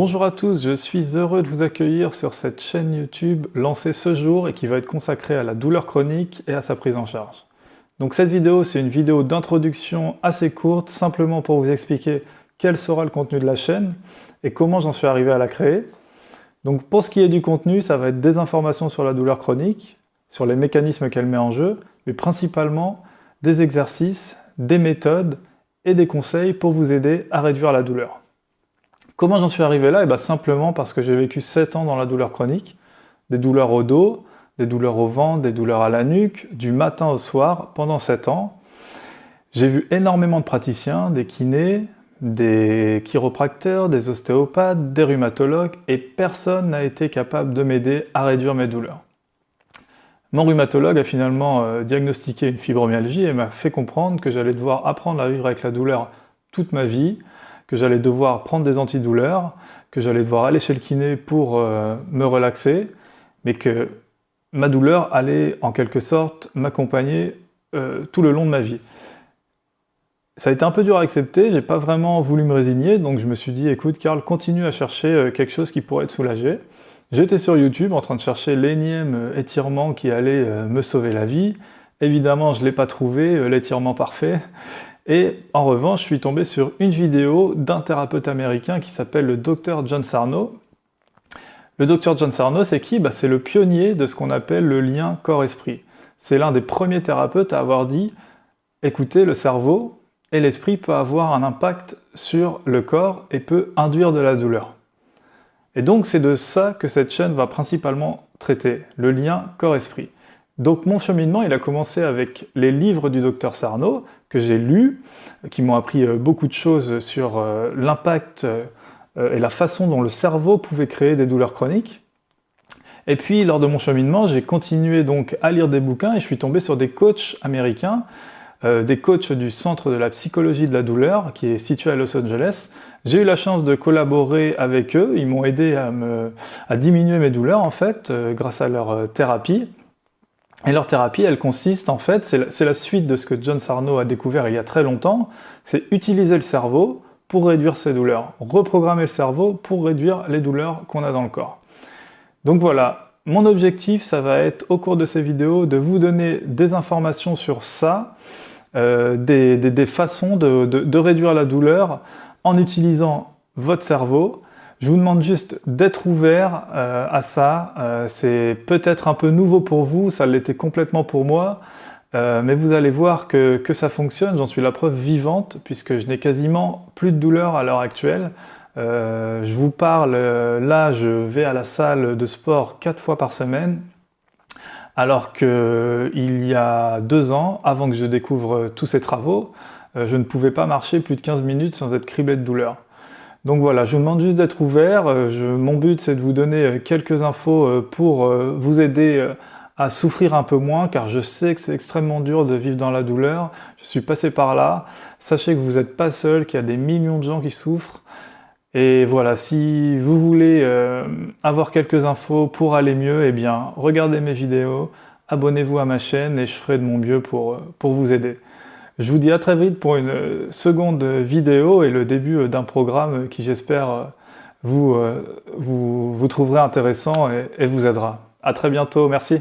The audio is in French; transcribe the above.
Bonjour à tous, je suis heureux de vous accueillir sur cette chaîne YouTube lancée ce jour et qui va être consacrée à la douleur chronique et à sa prise en charge. Donc cette vidéo, c'est une vidéo d'introduction assez courte, simplement pour vous expliquer quel sera le contenu de la chaîne et comment j'en suis arrivé à la créer. Donc pour ce qui est du contenu, ça va être des informations sur la douleur chronique, sur les mécanismes qu'elle met en jeu, mais principalement des exercices, des méthodes et des conseils pour vous aider à réduire la douleur. Comment j'en suis arrivé là? Simplement parce que j'ai vécu 7 ans dans la douleur chronique, des douleurs au dos, des douleurs au ventre, des douleurs à la nuque, du matin au soir, pendant 7 ans. J'ai vu énormément de praticiens, des kinés, des chiropracteurs, des ostéopathes, des rhumatologues, et personne n'a été capable de m'aider à réduire mes douleurs. Mon rhumatologue a finalement diagnostiqué une fibromyalgie et m'a fait comprendre que j'allais devoir apprendre à vivre avec la douleur toute ma vie, que j'allais devoir prendre des antidouleurs, que j'allais devoir aller chez le kiné pour me relaxer, mais que ma douleur allait en quelque sorte m'accompagner tout le long de ma vie. Ça a été un peu dur à accepter, j'ai pas vraiment voulu me résigner, donc je me suis dit, écoute Karl, continue à chercher quelque chose qui pourrait te soulager. J'étais sur YouTube en train de chercher l'énième étirement qui allait me sauver la vie. Évidemment, je l'ai pas trouvé, l'étirement parfait. Et en revanche, je suis tombé sur une vidéo d'un thérapeute américain qui s'appelle le Dr John Sarno. Le Dr John Sarno, c'est qui? C'est le pionnier de ce qu'on appelle le lien corps-esprit. C'est l'un des premiers thérapeutes à avoir dit « Écoutez, le cerveau et l'esprit peuvent avoir un impact sur le corps et peut induire de la douleur. » Et donc c'est de ça que cette chaîne va principalement traiter, le lien corps-esprit. Donc mon cheminement, il a commencé avec les livres du Dr Sarno, que j'ai lus, qui m'ont appris beaucoup de choses sur l'impact et la façon dont le cerveau pouvait créer des douleurs chroniques. Et puis lors de mon cheminement, j'ai continué donc à lire des bouquins et je suis tombé sur des coachs américains, des coachs du Centre de la psychologie de la douleur, qui est situé à Los Angeles. J'ai eu la chance de collaborer avec eux, ils m'ont aidé à diminuer mes douleurs en fait, grâce à leur thérapie. Et leur thérapie, elle consiste en fait, c'est la suite de ce que John Sarno a découvert il y a très longtemps, c'est utiliser le cerveau pour réduire ses douleurs, reprogrammer le cerveau pour réduire les douleurs qu'on a dans le corps. Donc voilà, mon objectif, ça va être au cours de ces vidéos de vous donner des informations sur ça, des façons de réduire la douleur en utilisant votre cerveau. Je vous demande juste d'être ouvert à ça, c'est peut-être un peu nouveau pour vous, ça l'était complètement pour moi, mais vous allez voir que ça fonctionne, j'en suis la preuve vivante, puisque je n'ai quasiment plus de douleur à l'heure actuelle. Je vous parle, là je vais à la salle de sport 4 fois par semaine, alors qu'il y a 2 ans, avant que je découvre tous ces travaux, je ne pouvais pas marcher plus de 15 minutes sans être criblé de douleur. Donc voilà, je vous demande juste d'être ouvert, mon but c'est de vous donner quelques infos pour vous aider à souffrir un peu moins, car je sais que c'est extrêmement dur de vivre dans la douleur, je suis passé par là, sachez que vous n'êtes pas seul, qu'il y a des millions de gens qui souffrent, et voilà, si vous voulez avoir quelques infos pour aller mieux, eh bien regardez mes vidéos, abonnez-vous à ma chaîne et je ferai de mon mieux pour vous aider. Je vous dis à très vite pour une seconde vidéo et le début d'un programme qui j'espère vous trouverez intéressant et vous aidera. À très bientôt, merci.